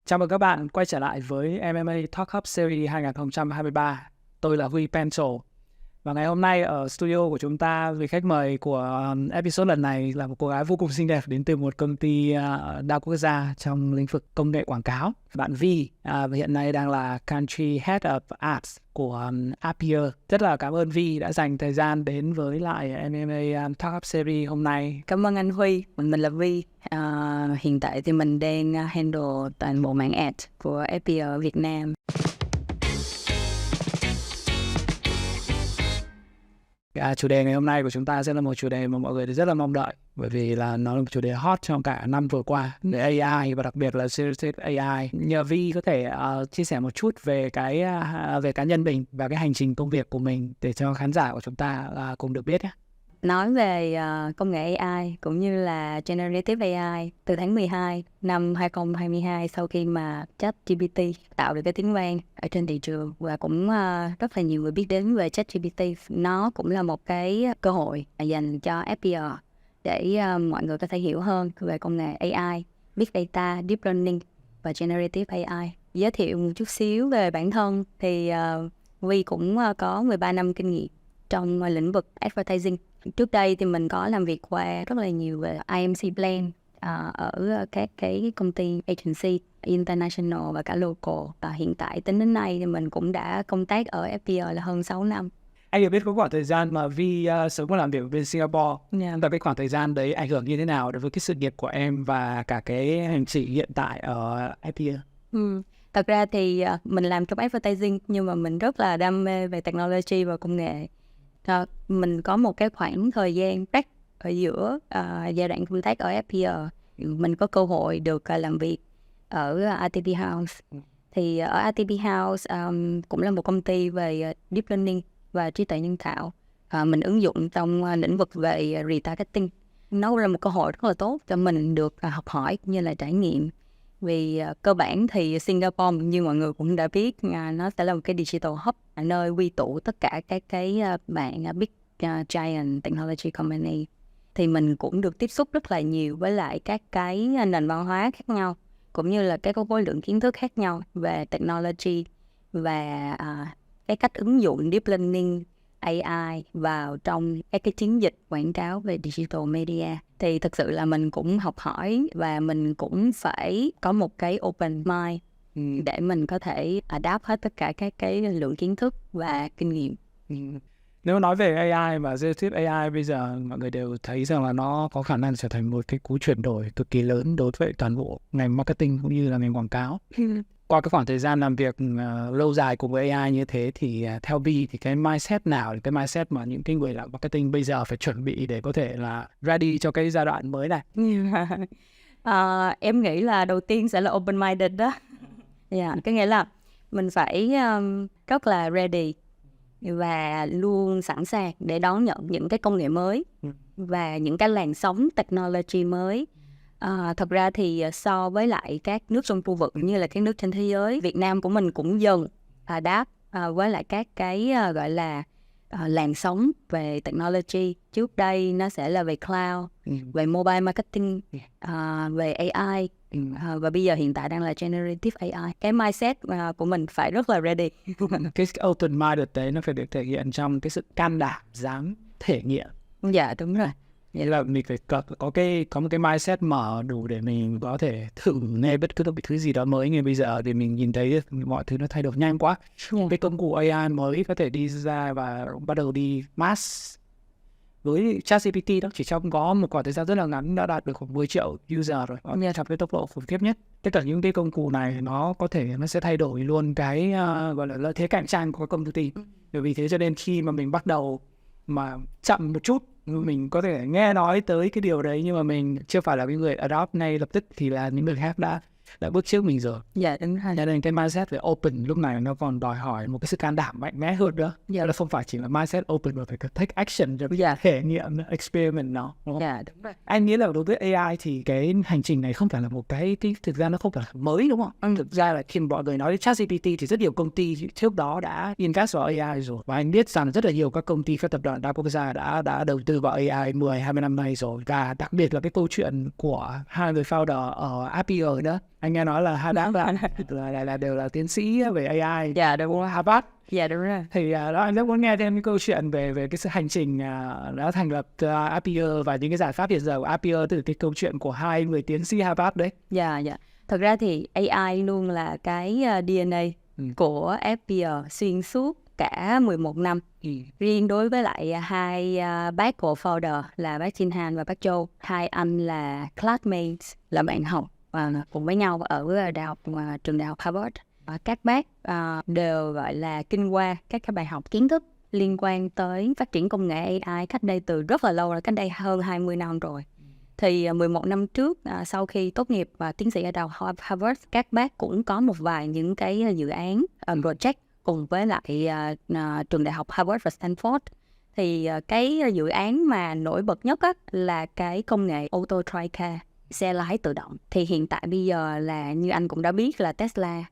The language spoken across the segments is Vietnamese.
Chào mừng các bạn quay trở lại với MMA Talk Hub Series 2023. Tôi là Huy Pencil. Và ngày hôm nay ở studio của chúng ta, vị khách mời của episode lần này là một cô gái vô cùng xinh đẹp đến từ một công ty đa quốc gia trong lĩnh vực công nghệ quảng cáo. Bạn Vi và hiện nay đang là Country Head of Ads của Appier. Rất là cảm ơn Vi đã dành thời gian đến với lại MMA Talk Hub Series hôm nay. Cảm ơn anh Huy, mình là Vi. Hiện tại thì mình đang handle toàn bộ mảng ad của Appier ở Việt Nam. Chủ đề ngày hôm nay của chúng ta sẽ là một chủ đề mà mọi người rất là mong đợi, bởi vì là nó là một chủ đề hot trong cả năm vừa qua về AI và đặc biệt là generative AI. Nhờ Vi có thể chia sẻ một chút về về cá nhân mình và cái hành trình công việc của mình để cho khán giả của chúng ta cùng được biết nhé. Nói về công nghệ AI cũng như là Generative AI, từ tháng 12 năm 2022 sau khi mà ChatGPT tạo được cái tiếng vang ở trên thị trường và cũng rất là nhiều người biết đến về ChatGPT, nó cũng là một cái cơ hội dành cho Appier để mọi người có thể hiểu hơn về công nghệ AI, Big Data, Deep Learning và Generative AI. Giới thiệu một chút xíu về bản thân thì Vi cũng có 13 năm kinh nghiệm trong lĩnh vực advertising. Trước đây thì mình có làm việc qua rất là nhiều về IMC Plan ở các cái công ty agency international và cả local. Và hiện tại tính đến nay thì mình cũng đã công tác ở Appier là hơn 6 năm. Anh được biết có khoảng thời gian mà Vi sống và làm việc bên Singapore. Và cái khoảng thời gian đấy ảnh hưởng như thế nào đối với cái sự nghiệp của em và cả cái hành trình hiện tại ở Appier? Thật ra thì mình làm trong advertising nhưng mà mình rất là đam mê về technology và công nghệ. Mình có một cái khoảng thời gian break ở giữa giai đoạn công tác ở Appier. Mình có cơ hội được làm việc ở RTP House. Thì ở RTP House cũng là một công ty về Deep Learning và trí tuệ nhân tạo. Mình ứng dụng trong lĩnh vực về retargeting. Nó là một cơ hội rất là tốt cho mình được học hỏi cũng như là trải nghiệm. Vì cơ bản thì Singapore như mọi người cũng đã biết nó sẽ là một cái digital hub, nơi quy tụ tất cả các cái bạn big giant technology company. Thì mình cũng được tiếp xúc rất là nhiều với lại các cái nền văn hóa khác nhau, cũng như là các khối lượng kiến thức khác nhau về technology và cái cách ứng dụng deep learning AI vào trong các cái chiến dịch quảng cáo về digital media. Thì thực sự là mình cũng học hỏi và mình cũng phải có một cái open mind để mình có thể adapt hết tất cả các cái lượng kiến thức và kinh nghiệm. Nếu nói về AI và generative AI bây giờ mọi người đều thấy rằng là nó có khả năng trở thành một cái cú chuyển đổi cực kỳ lớn đối với toàn bộ ngành marketing cũng như là ngành quảng cáo. Qua cái khoảng thời gian làm việc lâu dài cùng với AI như thế thì theo Vi thì cái mindset nào, cái mindset mà những cái người làm marketing bây giờ phải chuẩn bị để có thể là ready cho cái giai đoạn mới này? Em nghĩ là đầu tiên sẽ là open-minded đó. Cái nghĩa là mình phải rất là ready và luôn sẵn sàng để đón nhận những cái công nghệ mới và những cái làn sóng technology mới. Thật ra thì so với lại các nước trong khu vực như là các nước trên thế giới, Việt Nam của mình cũng dần adapt với lại các cái gọi là làn sóng về technology. Trước đây nó sẽ là về cloud, về mobile marketing, về AI và bây giờ hiện tại đang là generative AI. Cái mindset của mình phải rất là ready. Cái open minded đấy nó phải được thể hiện trong cái sự can đảm, dám thể nghiệm. Dạ đúng rồi. Nghĩa là mình phải có một cái mindset mở đủ để mình có thể thử nghe bất cứ một thứ gì đó mới. Như bây giờ thì mình nhìn thấy mọi thứ nó thay đổi nhanh quá. Cái công cụ AI mới có thể đi ra và bắt đầu đi mass. Với ChatGPT đó chỉ trong có một khoảng thời gian rất là ngắn đã đạt được khoảng 10 triệu user rồi. Nghe thật với tốc độ khủng khiếp nhất. Tất cả những cái công cụ này nó sẽ thay đổi luôn cái gọi là lợi thế cạnh tranh của công ty. Vì thế cho nên khi mà mình bắt đầu mà chậm một chút, mình có thể nghe nói tới cái điều đấy nhưng mà mình chưa phải là cái người adopt ngay lập tức thì là những người khác đã bước trước mình rồi. Dạ đúng rồi. Cho nên cái mindset về open lúc này nó còn đòi hỏi một cái sự can đảm mạnh mẽ hơn nữa. Là không phải chỉ là mindset open mà phải take action cho thể nghiệm, experiment nó. Dạ đúng rồi. Anh nghĩ là đối với AI thì cái hành trình này không phải là một cái thực ra nó không phải là mới đúng không? Thực ra là khi mọi người nói đến ChatGPT thì rất nhiều công ty trước đó đã invest vào AI rồi. Và anh biết rằng rất là nhiều các công ty, các tập đoàn đa quốc gia đã đầu tư vào AI 10-20 năm nay rồi. Và đặc biệt là cái câu chuyện của hai người founder ở Appier nữa, Anh nghe nói là hai đáp là đều là tiến sĩ về AI. Dạ đúng Của rồi. Harvard. Dạ đúng rồi. Thì đó anh rất muốn nghe thêm cái câu chuyện về cái sự hành trình đã thành lập Appier và những cái giải pháp hiện giờ của Appier từ cái câu chuyện của hai người tiến sĩ Harvard đấy. Dạ. Thật ra thì AI luôn là cái DNA của Appier xuyên suốt cả 11 năm. Riêng đối với lại hai bác co-founder là bác Chin Han và bác Châu, hai anh là classmates, là bạn học cùng với nhau ở trường đại học Harvard. Các bác đều gọi là kinh qua các cái bài học kiến thức liên quan tới phát triển công nghệ AI cách đây từ rất là lâu rồi, cách đây hơn 20 năm rồi. Thì 11 năm trước, sau khi tốt nghiệp tiến sĩ ở đại học Harvard, các bác cũng có một vài những cái dự án project cùng với lại trường đại học Harvard và Stanford. Thì cái dự án mà nổi bật nhất là cái công nghệ ô tô TriCar, xe lái tự động. Thì hiện tại bây giờ là như anh cũng đã biết là Tesla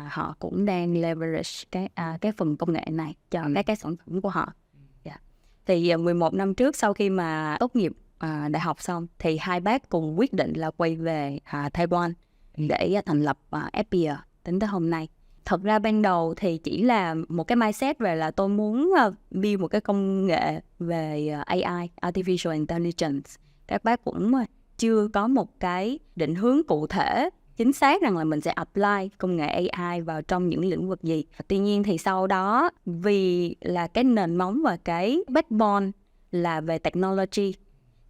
họ cũng đang leverage cái phần công nghệ này cho các cái sản phẩm của họ. Thì 11 năm trước sau khi mà tốt nghiệp đại học xong thì hai bác cùng quyết định là quay về Taiwan để thành lập Appier tính tới hôm nay. Thật ra ban đầu thì chỉ là một cái mindset về là tôi muốn build một cái công nghệ về AI, Artificial Intelligence. Các bác cũng chưa có một cái định hướng cụ thể chính xác rằng là mình sẽ apply công nghệ AI vào trong những lĩnh vực gì. Tuy nhiên thì sau đó vì là cái nền móng và cái backbone là về technology,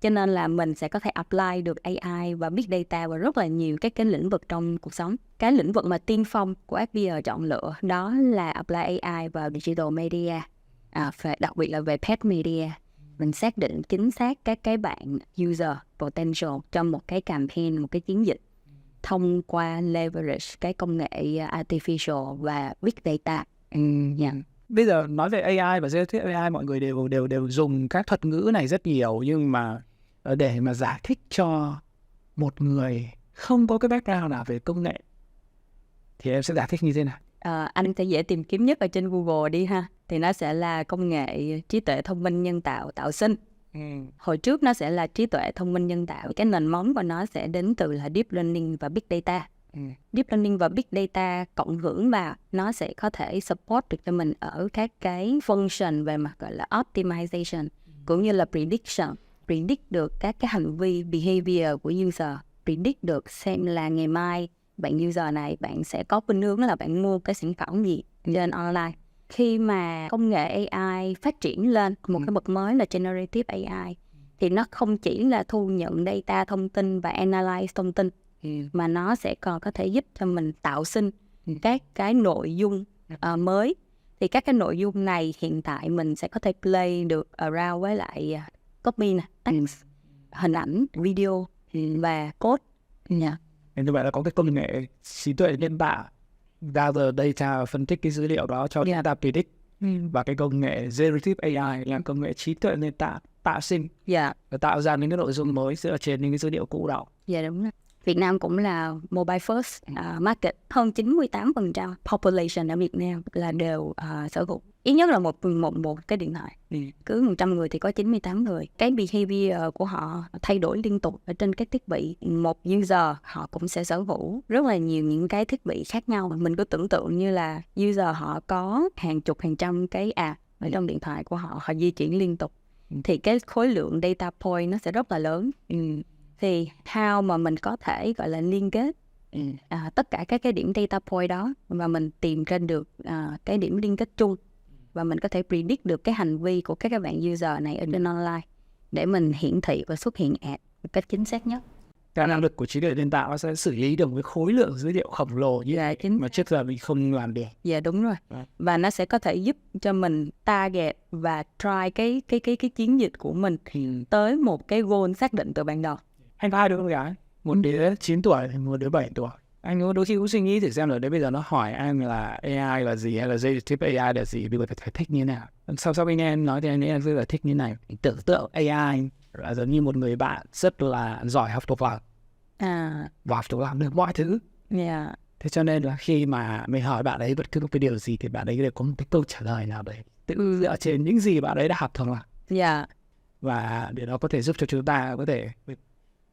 cho nên là mình sẽ có thể apply được AI và Big Data vào rất là nhiều cái lĩnh vực trong cuộc sống. Cái lĩnh vực mà tiên phong của Appier chọn lựa đó là apply AI vào digital media, đặc biệt là về paid media. Mình xác định chính xác các cái bạn user potential trong một cái campaign, một cái chiến dịch thông qua leverage cái công nghệ artificial và Big Data. Bây giờ nói về AI và generative AI, mọi người đều dùng các thuật ngữ này rất nhiều, nhưng mà để mà giải thích cho một người không có cái background nào về công nghệ thì em sẽ giải thích như thế nào? Anh sẽ dễ tìm kiếm nhất ở trên Google đi ha. Thì nó sẽ là công nghệ trí tuệ thông minh nhân tạo tạo sinh. Hồi trước nó sẽ là trí tuệ thông minh nhân tạo. Cái nền móng của nó sẽ đến từ là Deep Learning và Big Data. Deep Learning và Big Data cộng hưởng vào nó sẽ có thể support được cho mình ở các cái function về mặt gọi là optimization cũng như là prediction. Predict được các cái hành vi behavior của user. Predict được xem là ngày mai bạn user này bạn sẽ có khuynh hướng là bạn mua cái sản phẩm gì trên online. Khi mà công nghệ AI phát triển lên một cái bậc mới là Generative AI thì nó không chỉ là thu nhận data thông tin và analyze thông tin mà nó sẽ còn có thể giúp cho mình tạo sinh các cái nội dung mới. Thì các cái nội dung này hiện tại mình sẽ có thể play được around với lại copy, text, hình ảnh, video và code. Như vậy là có cái công nghệ trí tuệ nhân tạo gather data, phân tích cái dữ liệu đó cho data predict, và cái công nghệ generative AI là công nghệ trí tuệ nhân tạo tạo sinh và tạo ra những cái nội dung mới dựa trên những cái dữ liệu cũ đó. Dạ đúng rồi. Việt Nam cũng là mobile first market. Hơn 98% population ở Việt Nam là đều sở hữu ít nhất là một cái điện thoại. Cứ 100 người thì có 98 người. Cái behavior của họ thay đổi liên tục ở trên các thiết bị. Một user họ cũng sẽ sở hữu rất là nhiều những cái thiết bị khác nhau. Mình cứ tưởng tượng như là user họ có hàng chục hàng trăm cái app ở trong điện thoại của họ, họ di chuyển liên tục. Thì cái khối lượng data point nó sẽ rất là lớn. Thì how mà mình có thể gọi là liên kết tất cả các cái điểm data point đó và mình tìm ra được cái điểm liên kết chung và mình có thể predict được cái hành vi của các bạn user này ở trên online để mình hiển thị và xuất hiện ad một cách chính xác nhất. Cái năng lực của trí tuệ nhân tạo nó sẽ xử lý được với khối lượng dữ liệu khổng lồ như vậy mà trước giờ mình không làm được. Dạ đúng rồi. Và nó sẽ có thể giúp cho mình target và try cái chiến dịch của mình tới một cái goal xác định từ ban đầu. Anh có hai đứa con gái, một đứa 9 tuổi, một đứa 7 tuổi. Anh đôi khi cũng suy nghĩ thử xem là đến bây giờ nó hỏi anh là AI là gì hay là generative AI là gì, bây giờ phải thích như thế nào. Sau khi nghe anh nói thì anh rất là thích như này. Tưởng tượng AI là giống như một người bạn rất là giỏi học thuộc lòng và học thuộc lòng được mọi thứ. Thế cho nên là khi mà mình hỏi bạn ấy bất cứ một cái điều gì thì bạn ấy đều có một cái câu trả lời nào đấy tự dựa trên những gì bạn ấy đã học thuộc lòng. Và để nó có thể giúp cho chúng ta có thể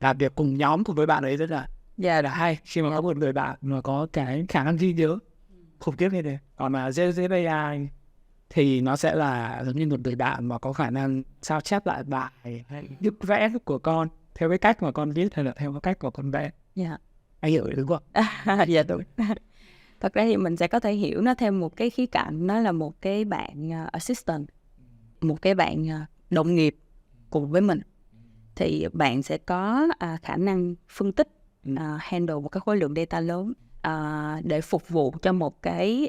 làm việc cùng nhóm cùng với bạn ấy rất là Là hay khi mà có một người bạn mà có cái khả năng ghi nhớ khủng khiếp như thế. Còn mà Gen AI thì nó sẽ là giống như một người bạn mà có khả năng sao chép lại bài hay viết vẽ của con theo cái cách mà con viết hay là theo cái cách của con vẽ. Anh hiểu đúng không? Dạ đúng. Thật ra thì mình sẽ có thể hiểu nó theo một cái khía cạnh, nó là một cái bạn assistant, một cái bạn đồng nghiệp cùng với mình. Thì bạn sẽ có khả năng phân tích, handle một cái khối lượng data lớn để phục vụ cho một cái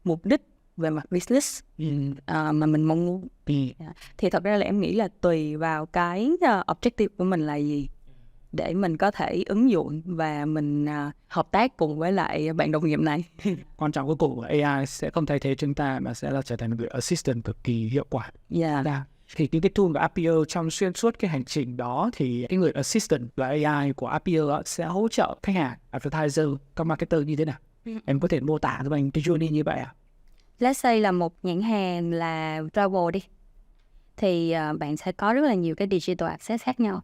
mục đích về mặt business mà mình mong muốn. Thì thật ra là em nghĩ là tùy vào cái objective của mình là gì để mình có thể ứng dụng và mình hợp tác cùng với lại bạn đồng nghiệp này. Quan trọng cuối cùng của AI sẽ không thay thế chúng ta mà sẽ là trở thành một người assistant cực kỳ hiệu quả. Thì những cái tool của Appier trong xuyên suốt cái hành trình đó thì cái người assistant và AI của Appier sẽ hỗ trợ khách hàng, advertiser, các marketer như thế nào? Em có thể mô tả cho anh cái journey như vậy à? Let's say là một nhãn hàng là travel đi, thì bạn sẽ có rất là nhiều cái digital access khác nhau,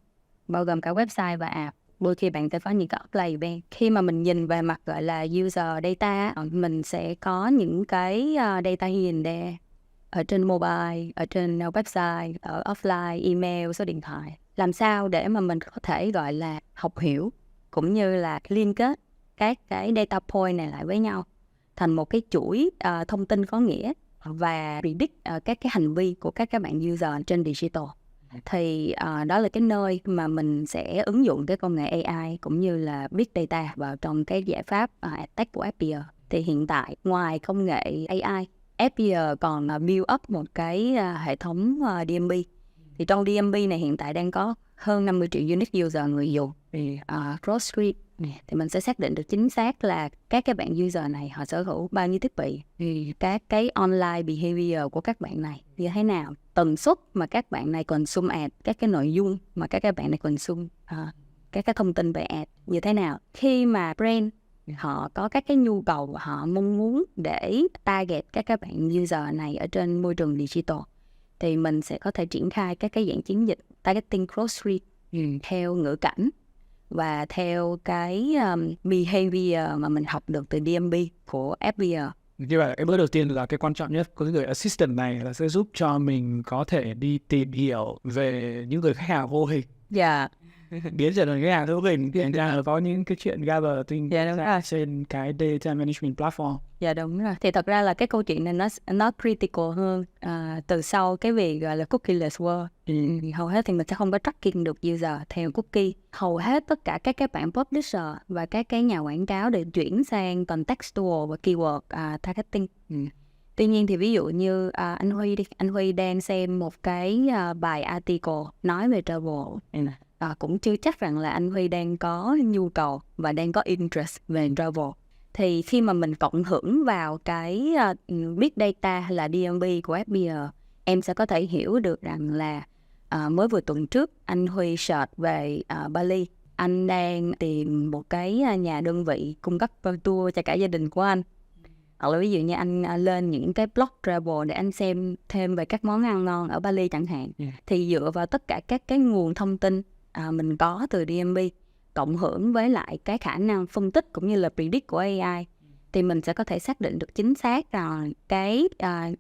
bao gồm cả website và app. Đôi khi bạn sẽ có những cái offline event. Khi mà mình nhìn về mặt gọi là user data, mình sẽ có những cái data hidden there ở trên mobile, ở trên website, ở offline, email, số điện thoại. Làm sao để mà mình có thể gọi là học hiểu cũng như là liên kết các cái data point này lại với nhau thành một cái chuỗi thông tin có nghĩa và predict các cái hành vi của các bạn user trên digital. Thì đó là cái nơi mà mình sẽ ứng dụng cái công nghệ AI cũng như là Big Data vào trong cái giải pháp AdTech của Appier. Thì hiện tại ngoài công nghệ AI, Appier còn build up một cái hệ thống DMP. Thì trong DMP này hiện tại đang có hơn 50 triệu unique user người dùng. Cross-screen thì mình sẽ xác định được chính xác là các cái bạn user này họ sở hữu bao nhiêu thiết bị, các cái online behavior của các bạn này như thế nào, tần suất mà các bạn này consume ad, các cái nội dung mà các bạn này consume, các cái thông tin về ad như thế nào. Khi mà brand họ có các cái nhu cầu họ mong muốn để target các bạn user này ở trên môi trường digital, thì mình sẽ có thể triển khai các cái dạng chiến dịch targeting cross-read theo ngữ cảnh và theo cái behavior mà mình học được từ DMP của Appier. Như vậy cái bước đầu tiên là cái quan trọng nhất của người assistant này là sẽ giúp cho mình có thể đi tìm hiểu về những người khách hàng vô hình. Biến trở thành khách hàng hữu hình thì ra có những cái chuyện gather tin trên cái data management platform. Đúng rồi. Thì thật ra là cái câu chuyện này nó critical hơn từ sau cái việc gọi là cookieless world. Hầu hết thì mình sẽ không có tracking được user theo cookie. Hầu hết tất cả các bạn publisher và các cái nhà quảng cáo đều chuyển sang contextual và keyword targeting. Tuy nhiên thì ví dụ như anh Huy đang xem một cái bài article nói về travel. Cũng chưa chắc rằng là anh Huy đang có nhu cầu và đang có interest về travel. Thì khi mà mình cộng hưởng vào cái Big Data hay là DMP của Appier, em sẽ có thể hiểu được rằng là mới vừa tuần trước anh Huy search về Bali. Anh đang tìm một cái nhà đơn vị cung cấp tour cho cả gia đình của anh. Hoặc là ví dụ như anh lên những cái blog travel để anh xem thêm về các món ăn ngon ở Bali chẳng hạn. Thì dựa vào tất cả các cái nguồn thông tin mình có từ DMP cộng hưởng với lại cái khả năng phân tích cũng như là predict của AI, thì mình sẽ có thể xác định được chính xác rằng cái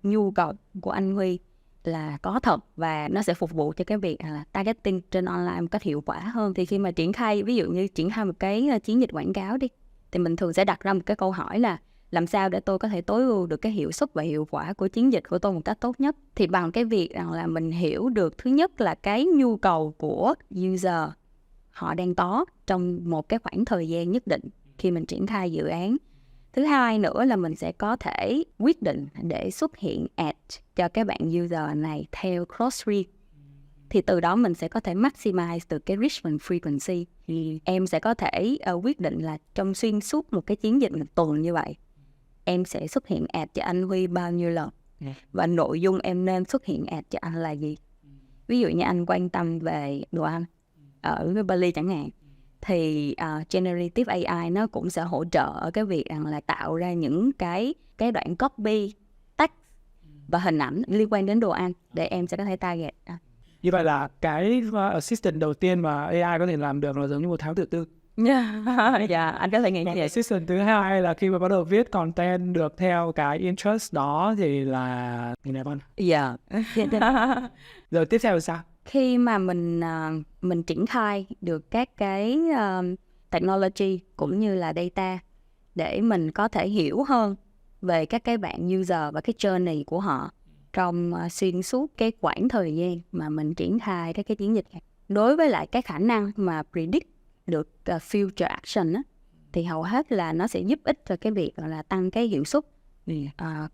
nhu cầu của anh Huy là có thật và nó sẽ phục vụ cho cái việc targeting trên online một cách hiệu quả hơn. Thì khi mà triển khai, ví dụ như triển khai một cái chiến dịch quảng cáo đi, thì mình thường sẽ đặt ra một cái câu hỏi là làm sao để tôi có thể tối ưu được cái hiệu suất và hiệu quả của chiến dịch của tôi một cách tốt nhất. Thì bằng cái việc rằng là mình hiểu được thứ nhất là cái nhu cầu của user họ đang có trong một cái khoảng thời gian nhất định khi mình triển khai dự án. Thứ hai nữa là mình sẽ có thể quyết định để xuất hiện ad cho các bạn user này theo cross-read. Thì từ đó mình sẽ có thể maximize được cái reach and frequency. Thì em sẽ có thể quyết định là trong xuyên suốt một cái chiến dịch một tuần như vậy, em sẽ xuất hiện ad cho anh Huy bao nhiêu lần và nội dung em nên xuất hiện ad cho anh là gì. Ví dụ như anh quan tâm về đồ ăn ở Bali chẳng hạn, thì Generative AI nó cũng sẽ hỗ trợ ở cái việc rằng là tạo ra những cái đoạn copy, text và hình ảnh liên quan đến đồ ăn để em sẽ có thể target. Như vậy là cái assistant đầu tiên mà AI có thể làm được là giống như một thám tử tư. Dạ, anh có thể nghĩ như Và vậy. season thứ hai là khi mà bắt đầu viết content được theo cái interest đó thì là như này bạn. Dạ. Rồi tiếp theo là sao? Khi mà mình triển khai được các cái technology cũng như là data để mình có thể hiểu hơn về các cái bạn user và cái journey của họ trong xuyên suốt cái quãng thời gian mà mình triển khai các cái chiến dịch này. Đối với lại cái khả năng mà predict được future action á, thì hầu hết là nó sẽ giúp ích cho cái việc là tăng cái hiệu suất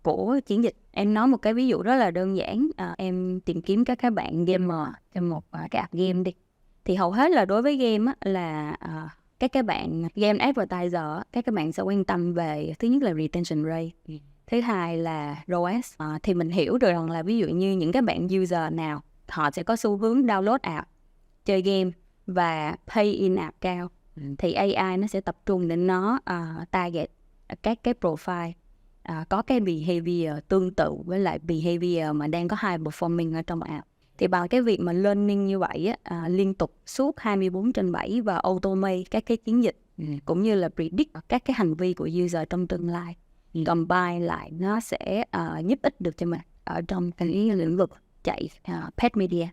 của chiến dịch. Em nói một cái ví dụ rất là đơn giản, em tìm kiếm các bạn gamer trong một cái app game đi, thì hầu hết là đối với game á, là các bạn game advertiser á, các bạn sẽ quan tâm về thứ nhất là retention rate, thứ hai là ROAS. Thì mình hiểu được rằng là ví dụ như những cái bạn user nào họ sẽ có xu hướng download app, chơi game và pay in app cao, thì AI nó sẽ tập trung để nó target các cái profile có cái behavior tương tự với lại behavior mà đang có high performing ở trong app. Thì bằng cái việc mà learning như vậy á, liên tục suốt 24/7 và automate các cái chiến dịch cũng như là predict các cái hành vi của user trong tương lai, combine lại nó sẽ giúp ích được cho mình ở trong cái lĩnh vực chạy paid media.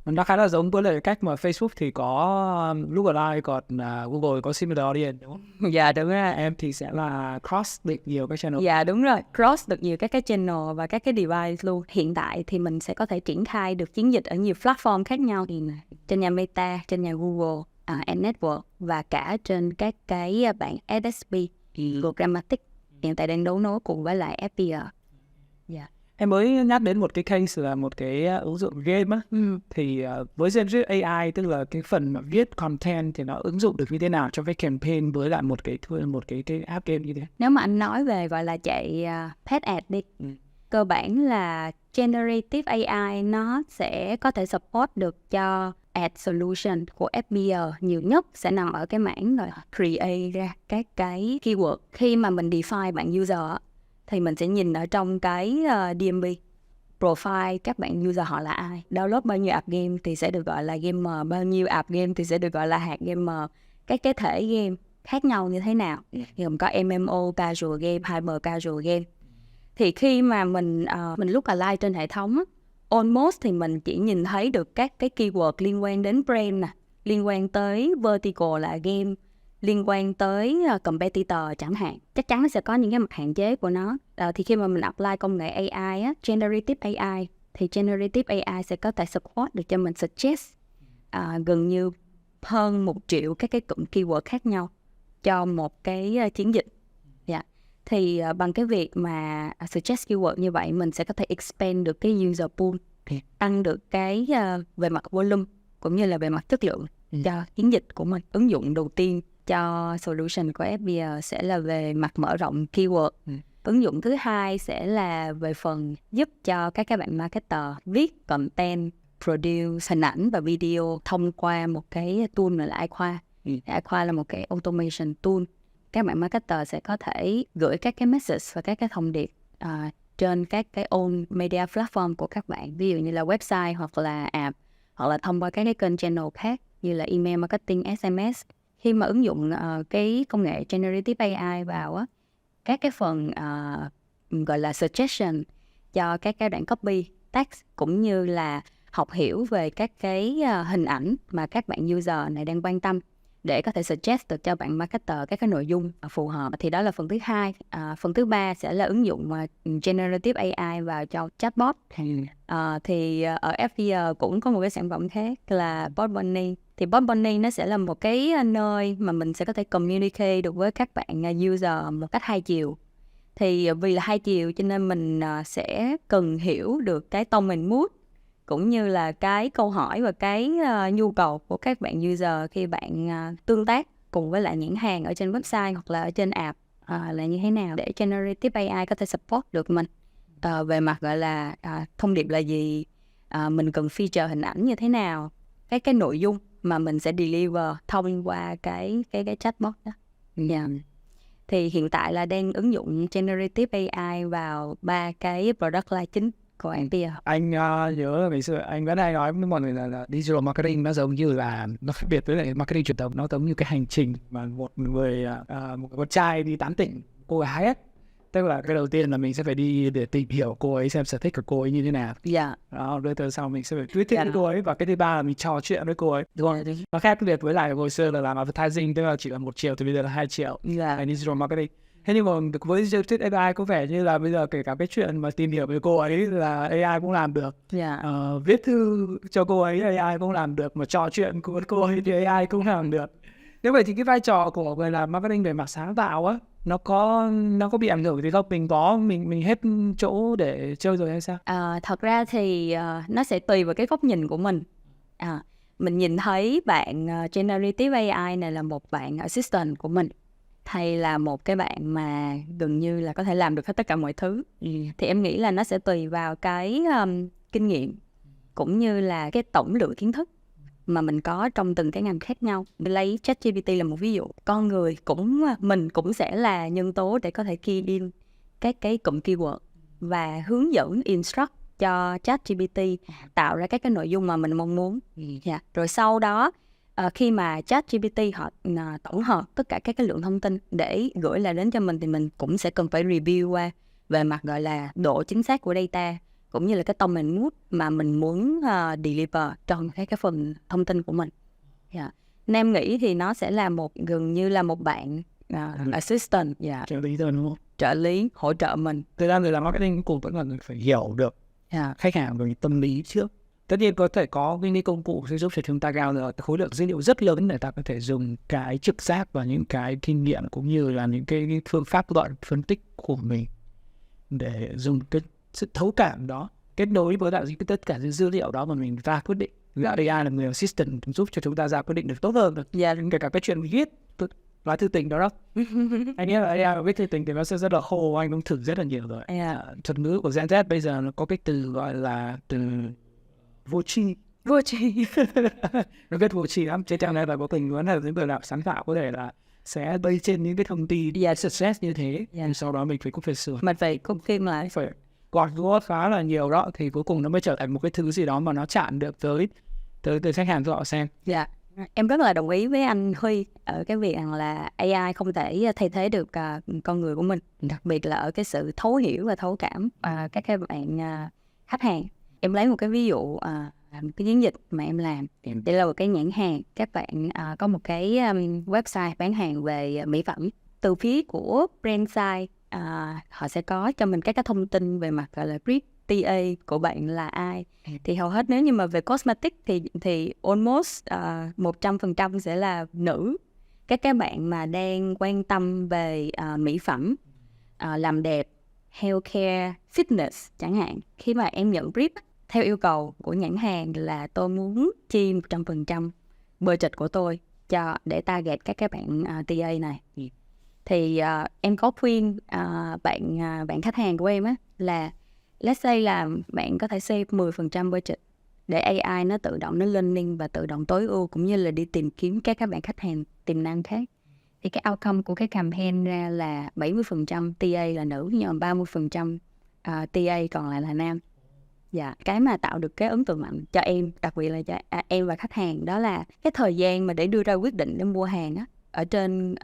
Nó khá là giống với lại cách mà Facebook thì có lookalike, còn Google có similar audience đúng không? Dạ đúng rồi. Em thì sẽ là cross được nhiều các channel. Dạ đúng rồi, cross được nhiều các cái channel và các cái device luôn. Hiện tại thì mình sẽ có thể triển khai được chiến dịch ở nhiều platform khác nhau, thì trên nhà Meta, trên nhà Google, Ad Network và cả trên các cái bảng SSP, Programmatic hiện tại đang đấu nối cùng với lại FBR. Dạ. Em mới nhắc đến một cái case là một cái ứng dụng game á. Thì với Generative AI, tức là cái phần mà viết content thì nó ứng dụng được như thế nào cho cái campaign với lại một cái app game như thế? Nếu mà anh nói về gọi là chạy paid ad đi, cơ bản là Generative AI nó sẽ có thể support được cho ad solution của FBR nhiều nhất sẽ nằm ở cái mảng rồi create ra các cái keyword. Khi mà mình define bạn user thì mình sẽ nhìn ở trong cái DMP profile các bạn user họ là ai, download bao nhiêu app game thì sẽ được gọi là gamer, bao nhiêu app game thì sẽ được gọi là hạt gamer, các cái thể game khác nhau như thế nào, gồm có MMO, casual game, hyper casual game. Thì khi mà mình lookalike trên hệ thống á, almost thì mình chỉ nhìn thấy được các cái keyword liên quan đến brand nè, liên quan tới vertical là game, liên quan tới competitor chẳng hạn. Chắc chắn nó sẽ có những cái mặt hạn chế của nó. Thì khi mà mình apply công nghệ AI á, Generative AI, thì Generative AI sẽ có thể support được cho mình suggest gần như hơn 1 triệu các cái cụm keyword khác nhau cho một cái chiến dịch. Thì bằng cái việc mà suggest keyword như vậy, mình sẽ có thể expand được cái user pool, tăng được cái về mặt volume cũng như là về mặt chất lượng cho chiến dịch của mình. Ứng dụng đầu tiên cho solution của FBR sẽ là về mặt mở rộng keyword. Ứng dụng thứ hai sẽ là về phần giúp cho các bạn marketer viết content, produce hình ảnh và video thông qua một cái tool là iQua. iQua là một cái automation tool. Các bạn marketer sẽ có thể gửi các cái message và các cái thông điệp trên các cái own media platform của các bạn, ví dụ như là website hoặc là app, hoặc là thông qua các cái kênh channel khác như là email marketing, SMS. Khi mà ứng dụng cái công nghệ Generative AI vào á, các cái phần gọi là suggestion cho các cái đoạn copy text cũng như là học hiểu về các cái hình ảnh mà các bạn user này đang quan tâm để có thể suggest được cho bạn marketer các cái nội dung phù hợp. Thì đó là phần thứ hai. Phần thứ ba sẽ là ứng dụng Generative AI vào cho chatbot. Thì ở FBR cũng có một cái sản phẩm khác là Bot Bunny. Thì Bot Bunny nó sẽ là một cái nơi mà mình sẽ có thể communicate được với các bạn user một cách hai chiều. Thì vì là hai chiều cho nên mình sẽ cần hiểu được cái tone and mood cũng như là cái câu hỏi và cái nhu cầu của các bạn user khi bạn tương tác cùng với lại nhãn hàng ở trên website hoặc là ở trên app là như thế nào, để Generative AI có thể support được mình về mặt gọi là thông điệp là gì, mình cần feature hình ảnh như thế nào, cái nội dung mà mình sẽ deliver thông qua cái chatbot đó. Thì hiện tại là đang ứng dụng Generative AI vào 3 cái product line chính. của anh bây giờ? Anh nhớ là ngày xưa anh vẫn hay nói với mọi người là digital marketing nó giống như là, nó khác biệt với lại marketing truyền thống, nó giống như cái hành trình mà một người một con trai đi tán tỉnh cô gái ấy. Tức là cái đầu tiên là mình sẽ phải đi để tìm hiểu cô ấy, xem sở thích của cô ấy như thế nào. Dạ. Đó, rồi từ sau mình sẽ phải tweet với cô ấy, và cái thứ ba là mình trò chuyện với cô ấy. Đúng không? Nó khác biệt với lại hồi xưa là làm advertising, tức là chỉ là 1 triệu thì bây giờ là 2 triệu. Dạ. Digital marketing. Thế nhưng mà với digital AI có vẻ như là bây giờ kể cả cái chuyện mà tìm hiểu về cô ấy là AI cũng làm được. Dạ. Viết thư cho cô ấy AI cũng làm được, mà trò chuyện của cô ấy thì AI cũng làm được. Nếu vậy thì cái vai trò của người làm marketing về mặt sáng tạo á, nó có bị ảnh hưởng gì không? Mình hết chỗ để chơi rồi hay sao? Thật ra thì nó sẽ tùy vào cái góc nhìn của mình. Mình nhìn thấy bạn Generative AI này là một bạn assistant của mình, hay là một cái bạn mà gần như là có thể làm được hết tất cả mọi thứ, thì em nghĩ là nó sẽ tùy vào cái kinh nghiệm cũng như là cái tổng lượng kiến thức mà mình có trong từng cái ngành khác nhau. Mình lấy ChatGPT là một ví dụ. Con người mình cũng sẽ là nhân tố để có thể key in các cái cụm keyword và hướng dẫn instruct cho ChatGPT tạo ra các cái nội dung mà mình mong muốn. Rồi sau đó khi mà ChatGPT họ tổng hợp tất cả các cái lượng thông tin để gửi lại đến cho mình, thì mình cũng sẽ cần phải review qua về mặt gọi là độ chính xác của data, cũng như là cái tone and mood mà mình muốn deliver trong cái phần thông tin của mình. Nên em nghĩ thì nó sẽ là gần như là một bạn assistant, trợ lý thôi, đúng không? Trợ lý hỗ trợ mình. Thực ra người làm marketing cũng vẫn là phải hiểu được khách hàng về tâm lý trước. Tất nhiên có thể có những công cụ sẽ giúp cho chúng ta gao được khối lượng dữ liệu rất lớn để ta có thể dùng cái trực giác và những cái kinh nghiệm cũng như là những cái phương pháp luận phân tích của mình để dùng cái sự thấu cảm đó kết nối với lại tất cả những dữ liệu đó mà mình ra quyết định. AI là người assistant giúp cho chúng ta ra quyết định được tốt hơn. Kể cả cái chuyện viết nói thư tình đó. Anh nghĩ là AI viết thư tình thì nó sẽ rất là khô, anh cũng thử rất là nhiều rồi. Thuật ngữ của Gen Z bây giờ nó có cái từ gọi là từ vô tri. Nó viết vô tri lắm. Trên trang này là có tình huống là những người làm sáng tạo có thể là sẽ bay trên những cái thông tin success như thế, sau đó mình cũng phải sửa, mình phải cung kim lại, phải gọt gúa khá là nhiều đó, thì cuối cùng nó mới trở thành một cái thứ gì đó mà nó chạm được tới khách hàng của họ xem. Em rất là đồng ý với anh Huy ở cái việc là AI không thể thay thế được con người của mình, đặc biệt là ở cái sự thấu hiểu và thấu cảm các bạn khách hàng. Em lấy một cái ví dụ, cái chiến dịch mà em làm, đây là một cái nhãn hàng, các bạn có một cái website bán hàng về mỹ phẩm. Từ phía của brand side, họ sẽ có cho mình các cái thông tin về mặt gọi là brief TA của bạn là ai. Thì hầu hết nếu như mà về cosmetic thì almost 100% sẽ là nữ. Các bạn mà đang quan tâm về mỹ phẩm, làm đẹp, healthcare, fitness chẳng hạn, khi mà em nhận brief theo yêu cầu của nhãn hàng là tôi muốn chi 100% budget của tôi để target các bạn TA này, thì em có khuyên bạn khách hàng của em là let's say là bạn có thể save 10% budget để AI nó tự động nó learning và tự động tối ưu, cũng như là đi tìm kiếm các bạn khách hàng tiềm năng khác. Thì cái outcome của cái campaign ra là 70% TA là nữ, nhưng mà 30% TA còn lại là nam. Cái mà tạo được cái ấn tượng mạnh cho em, đặc biệt là cho em và khách hàng, đó là cái thời gian mà để đưa ra quyết định để mua hàng ở trên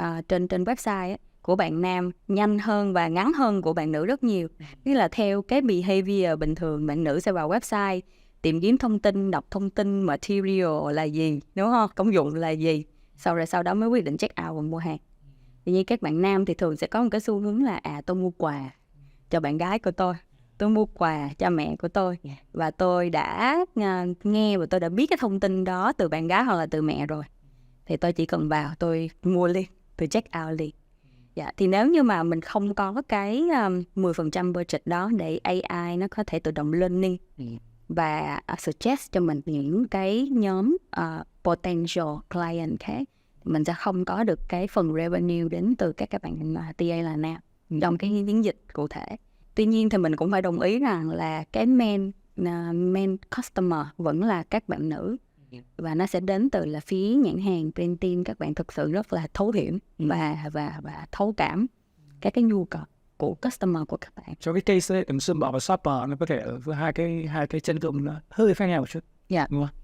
website của bạn nam nhanh hơn và ngắn hơn của bạn nữ rất nhiều. Nghĩa là theo cái behavior bình thường, bạn nữ sẽ vào website tìm kiếm thông tin, đọc thông tin material là gì, đúng không? Công dụng là gì, sau đó mới quyết định check out và mua hàng. Tuy nhiên các bạn nam thì thường sẽ có một cái xu hướng là tôi mua quà cho bạn gái của tôi mua quà cho mẹ của tôi, và tôi đã nghe và tôi đã biết cái thông tin đó từ bạn gái hoặc là từ mẹ rồi, thì tôi chỉ cần vào tôi mua liền, tôi check out liền. Thì nếu như mà mình không có cái 10% budget đó để AI nó có thể tự động learning và suggest cho mình những cái nhóm potential client khác, mình sẽ không có được cái phần revenue đến từ các bạn TA là nam trong cái chiến dịch cụ thể. Tuy nhiên thì mình cũng phải đồng ý rằng là cái main customer vẫn là các bạn nữ, và nó sẽ đến từ là phía nhãn hàng, brand team, các bạn thực sự rất là thấu hiểu và thấu cảm các cái nhu cầu. của customer của các bạn. Cho cái case ấy, consumer và shopper nó có thể ở hai cái chân dung nó hơi khác nhau một chút. Dạ. Đúng không?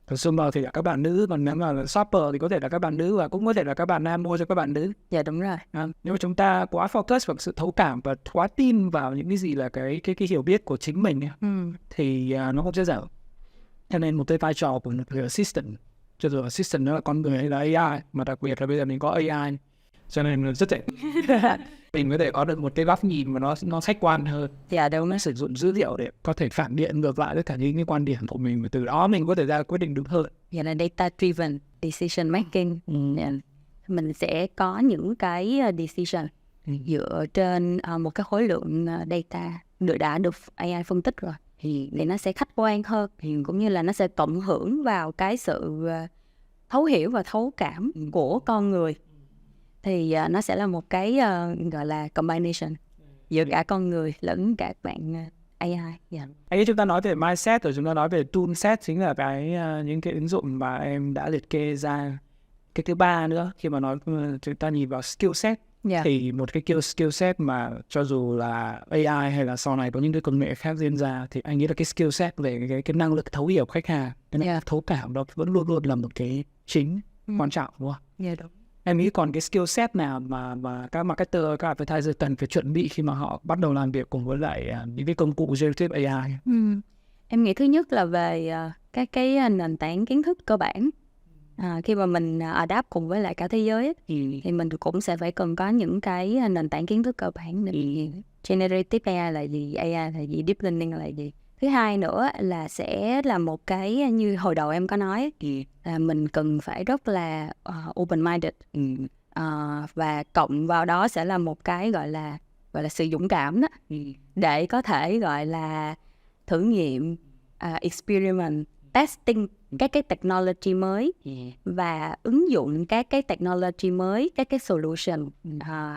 Consumer thì là các bạn nữ, còn nếu mà là shopper thì có thể là các bạn nữ và cũng có thể là các bạn nam mua cho các bạn nữ. Dạ đúng rồi. Nếu mà chúng ta quá focus vào sự thấu cảm và quá tin vào những cái gì là cái hiểu biết của chính mình thì nó không dễ dàng. Cho nên một cái vai trò của người assistant, cho dù assistant nó là con người hay là AI, mà đặc biệt là bây giờ mình có AI, cho nên rất dễ mình có thể có được một cái góc nhìn mà nó khách quan hơn. Dạ đúng rồi. Sử dụng dữ liệu để có thể phản biện ngược lại tất cả những cái quan điểm của mình, và từ đó mình có thể ra quyết định đúng hơn. Dạ là data driven decision making. Dạ. Mình sẽ có những cái decision dựa trên một cái khối lượng data đã được AI phân tích rồi, thì nó sẽ khách quan hơn, cũng như là nó sẽ cộng hưởng vào cái sự thấu hiểu và thấu cảm của con người, thì nó sẽ là một cái gọi là combination giữa cả con người lẫn cả bạn AI. Yeah. Anh nghĩ chúng ta nói về mindset rồi chúng ta nói về tool set, chính là những cái ứng dụng mà em đã liệt kê ra. Cái thứ ba nữa, khi mà nói chúng ta nhìn vào skill set, thì một cái skill set mà cho dù là AI hay là sau này có những cái công nghệ khác diễn ra, thì anh nghĩ là cái skill set về cái năng lực thấu hiểu khách hàng, cái năng lực thấu cảm đó vẫn luôn luôn là một cái chính quan trọng, đúng không? Đúng. Em nghĩ còn cái skill set nào mà các marketer, các advertiser cần phải chuẩn bị khi mà họ bắt đầu làm việc cùng với lại những cái công cụ generative AI? Em nghĩ thứ nhất là về các cái nền tảng kiến thức cơ bản. Khi mà mình adapt cùng với lại cả thế giới thì mình cũng sẽ phải cần có những cái nền tảng kiến thức cơ bản. Generative AI là gì, AI là gì, deep learning là gì. Thứ hai nữa là sẽ là một cái như hồi đầu em có nói, là mình cần phải rất là open-minded, và cộng vào đó sẽ là một cái gọi là sự dũng cảm đó, để có thể gọi là thử nghiệm, experiment, testing các cái technology mới và ứng dụng các cái technology mới, các cái solution,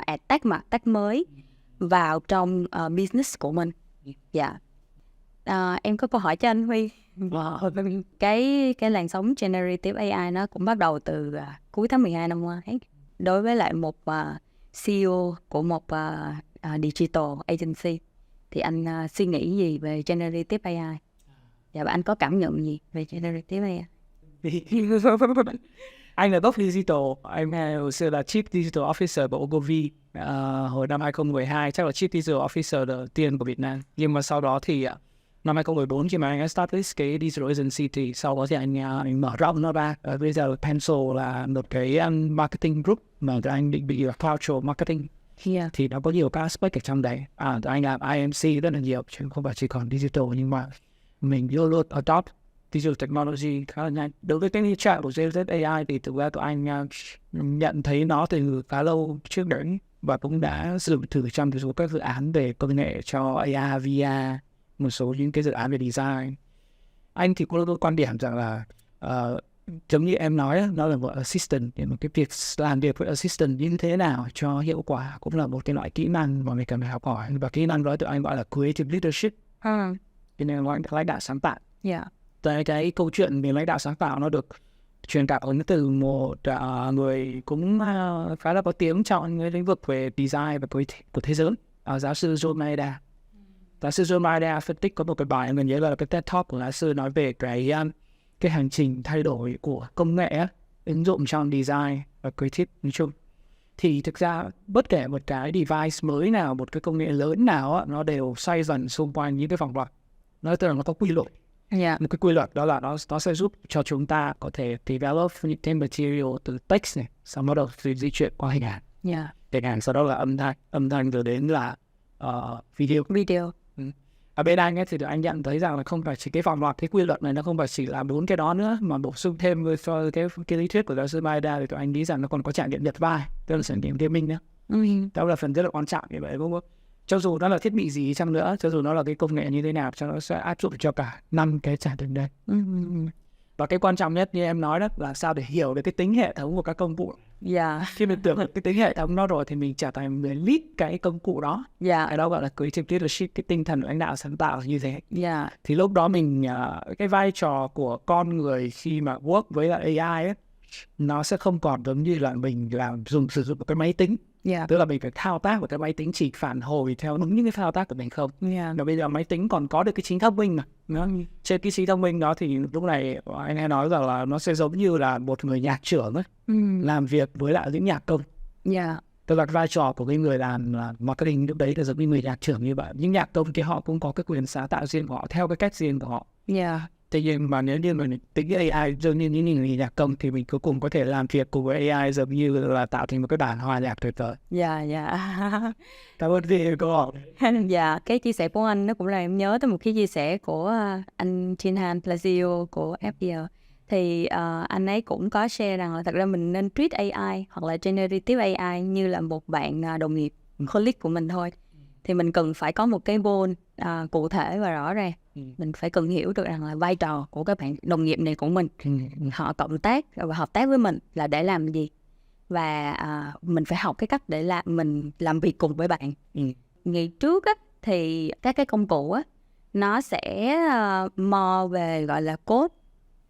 attack market mới vào trong business của mình. Dạ. Em có câu hỏi cho anh Huy. Cái làn sóng generative AI nó cũng bắt đầu từ cuối tháng 12 năm ngoái. Đối với lại một CEO của một digital agency, thì anh suy nghĩ gì về generative AI? Và anh có cảm nhận gì về generative AI? Anh là gốc digital, anh hồi xưa là Chief Digital Officer của Ogilvy hồi năm 2012, chắc là Chief Digital Officer đầu tiên của Việt Nam. Nhưng mà sau đó thì năm 2014 khi mà anh establish cái digital agency thì sau đó thì anh mở rộng nó ra. Bây giờ Pencil là một cái marketing group mà anh định bị là cultural marketing. Thì nó có nhiều các aspect ở trong đấy. Anh làm IMC rất là nhiều, chứ không phải chỉ còn digital, nhưng mà mình luôn luôn adopt digital technology khá là nhanh. Đối với cái trạng của generative AI thì thực ra tụi anh nhận thấy nó từ khá lâu trước đấy, và cũng đã sử dụng thử trong một số các dự án về công nghệ cho AR, VR, một số những cái dự án về design. Anh thì có quan điểm rằng là giống như em nói, nó là một assistant, một cái việc làm việc với assistant như thế nào cho hiệu quả cũng là một cái loại kỹ năng mà mình cần phải học hỏi, và kỹ năng đó tụi anh gọi là creative leadership, cho nên gọi là lãnh đạo sáng tạo. Cái câu chuyện về lãnh đạo sáng tạo nó được truyền cảm hứng từ một người cũng khá là có tiếng trong cái lĩnh vực về design và của thế giới, giáo sư John Maeda. Giáo sư John Maeda phân tích có một cái bài mình nhớ là cái TED Talk của giáo sư nói về cái hành trình thay đổi của công nghệ ứng dụng trong design và creative nói chung. Thì thực ra bất kể một cái device mới nào, một cái công nghệ lớn nào nó đều xoay dần xung quanh những cái vòng lặp. Nó tức là nó có quy luật. Một cái quy luật đó là nó sẽ giúp cho chúng ta có thể develop những cái material từ text này, sau đó đầu di chuyển qua hình ảnh. Hình ảnh sau đó là âm thanh rồi đến là video. Ở bên anh ấy thì anh nhận thấy rằng là không phải chỉ cái vòng lặp, cái quy luật này nó không phải chỉ là 4 cái đó nữa, mà bổ sung thêm cho cái lý thuyết của giáo sư Maeda thì tụi anh nghĩ rằng nó còn có trải nghiệm nhật vai, tức là trải nghiệm gaming nữa. Đó là phần rất là quan trọng như vậy, đúng không? Cho dù nó là thiết bị gì chăng nữa, cho dù nó là cái công nghệ như thế nào, cho nó sẽ áp dụng cho cả 5 cái trải nghiệm đây. Và cái quan trọng nhất như em nói đó là sao để hiểu được cái tính hệ thống của các công cụ. Khi mình tưởng được cái tính hệ thống đó rồi thì mình trở thành người lead cái công cụ đó. Cái đó gọi là creative leadership, cái tinh thần lãnh đạo sáng tạo như thế. Thì lúc đó mình cái vai trò của con người khi mà work với lại AI ấy, nó sẽ không còn giống như là mình sử dụng một cái máy tính Tức là mình phải thao tác và cái máy tính chỉ phản hồi theo đúng những cái thao tác của mình không. Và bây giờ máy tính còn có được cái trí thông minh mà. Trên cái trí thông minh đó thì lúc này anh hay nói rằng là nó sẽ giống như là một người nhạc trưởng ấy, làm việc với lại những nhạc công. Tức là vai trò của cái người làm marketing lúc đấy là giống như người nhạc trưởng như vậy. Nhưng nhạc công thì họ cũng có cái quyền sáng tạo riêng của họ theo cái cách riêng của họ. Thế nhưng mà nếu như mình tính AI giống như những người nhạc công thì mình cuối cùng có thể làm việc cùng với AI giống như là tạo thành một cái bản hòa nhạc tuyệt vời. Cảm ơn vì câu hỏi. Cái chia sẻ của anh nó cũng làm em nhớ tới một cái chia sẻ của anh Jinhan là CEO của FPL. Thì anh ấy cũng có share rằng là thật ra mình nên treat AI hoặc là generative AI như là một bạn đồng nghiệp, colleague của mình thôi. Thì mình cần phải có một cái goal cụ thể và rõ ràng. Mình phải cần hiểu được rằng là vai trò của các bạn đồng nghiệp này của mình, họ cộng tác và hợp tác với mình là để làm gì. Và mình phải học cái cách để mình làm việc cùng với bạn. Ngày trước á, thì các cái công cụ á, nó sẽ mo về gọi là code,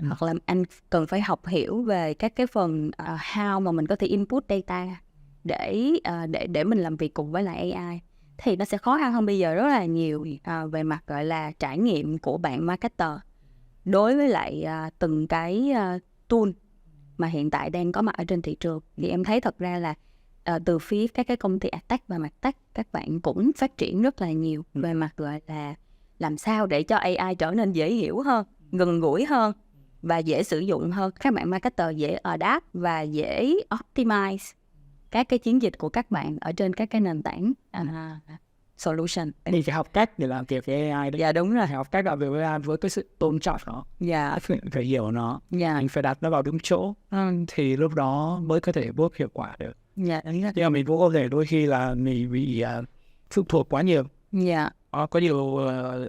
hoặc là anh cần phải học hiểu về các cái phần how mà mình có thể input data để mình làm việc cùng với lại AI. Thì nó sẽ khó khăn hơn bây giờ rất là nhiều về mặt gọi là trải nghiệm của bạn marketer đối với lại từng cái tool mà hiện tại đang có mặt ở trên thị trường. Thì em thấy thật ra là từ phía các cái công ty adtech và martech, các bạn cũng phát triển rất là nhiều về mặt gọi là làm sao để cho AI trở nên dễ hiểu hơn, gần gũi hơn và dễ sử dụng hơn. Các bạn marketer dễ adapt và dễ optimize các cái chiến dịch của các bạn ở trên các cái nền tảng solution. Mình phải học cách để làm việc với AI đấy. Đúng rồi. Phải học cách làm việc với AI với cái sự tôn trọng nó. Phải hiểu nó. Mình phải đặt nó vào đúng chỗ. Thì lúc đó mới có thể work hiệu quả được. Nhưng mà mình cũng có thể đôi khi là mình bị phụ thuộc quá nhiều. Có nhiều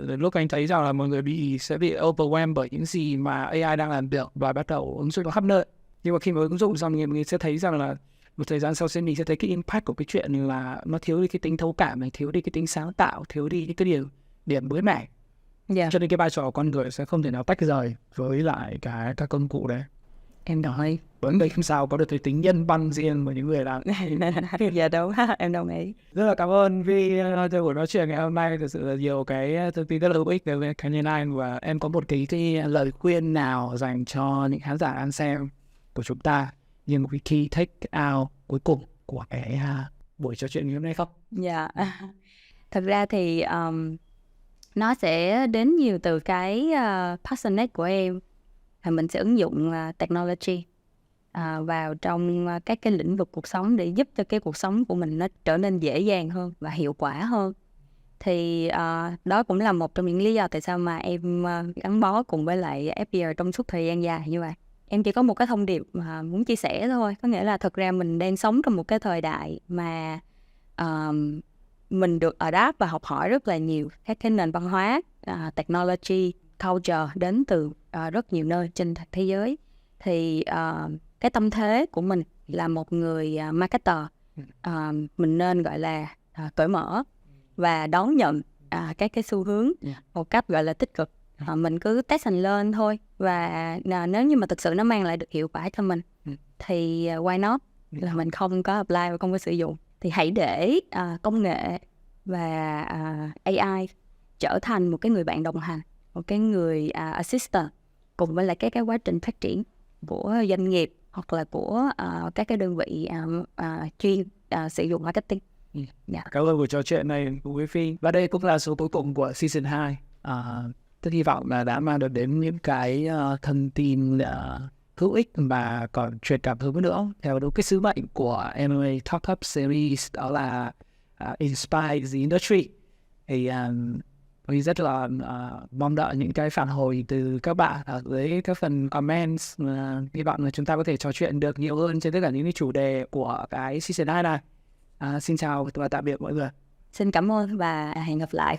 lúc anh thấy rằng là mọi người sẽ bị overwhelmed bởi những gì mà AI đang làm được và bắt đầu ứng dụng nó khắp nơi. Nhưng mà khi mà ứng dụng xong mình sẽ thấy rằng là một thời gian sau mình sẽ thấy cái impact của cái chuyện là nó thiếu đi cái tính thấu cảm này, thiếu đi cái tính sáng tạo, thiếu đi những cái điểm mới mẻ. Cho nên cái vai trò của con người sẽ không thể nào tách rời với lại các công cụ đấy. Em đồng ý. Bởi vì không sao có được cái tính nhân văn riêng của những người làm. Đúng, em đồng ý. Rất là cảm ơn vì cho buổi nói chuyện ngày hôm nay, thực sự là nhiều cái thông tin rất là hữu ích về cá nhân anh. Và em có một cái lời khuyên nào dành cho những khán giả ăn xem của chúng ta như một cái key take out cuối cùng của cái buổi trò chuyện ngày hôm nay không? Thật ra thì nó sẽ đến nhiều từ cái passionate của em. Mình sẽ ứng dụng technology vào trong các cái lĩnh vực cuộc sống để giúp cho cái cuộc sống của mình nó trở nên dễ dàng hơn và hiệu quả hơn. Thì đó cũng là một trong những lý do tại sao mà em gắn bó cùng với lại FPL trong suốt thời gian dài như vậy. Em chỉ có một cái thông điệp mà muốn chia sẻ thôi. Có nghĩa là thật ra mình đang sống trong một cái thời đại mà mình được adapt và học hỏi rất là nhiều các cái nền văn hóa, technology, culture đến từ rất nhiều nơi trên thế giới. Thì cái tâm thế của mình là một người marketer, mình nên gọi là cởi mở và đón nhận các cái xu hướng một cách gọi là tích cực. Mình cứ test and learn thôi. Và nếu như mà thực sự nó mang lại được hiệu quả cho mình thì why not là mình không có apply và không có sử dụng. Thì hãy để công nghệ và AI trở thành một cái người bạn đồng hành, một cái người assistant cùng với lại cái quá trình phát triển của doanh nghiệp hoặc là của các cái đơn vị chuyên sử dụng marketing. Cảm ơn buổi trò chuyện này của quý Phi. Và đây cũng là số cuối cùng của season 2. Tôi hy vọng là đã mang được đến những cái thông tin hữu ích và còn truyền cảm hứng nữa theo đúng cái sứ mệnh của MMA Talk Up Series, đó là Inspire the Industry. Thì tôi rất là mong đợi những cái phản hồi từ các bạn ở dưới các phần comments. Hy vọng là chúng ta có thể trò chuyện được nhiều hơn trên tất cả những cái chủ đề của cái season 2 này. Xin chào và tạm biệt mọi người. Xin cảm ơn và hẹn gặp lại.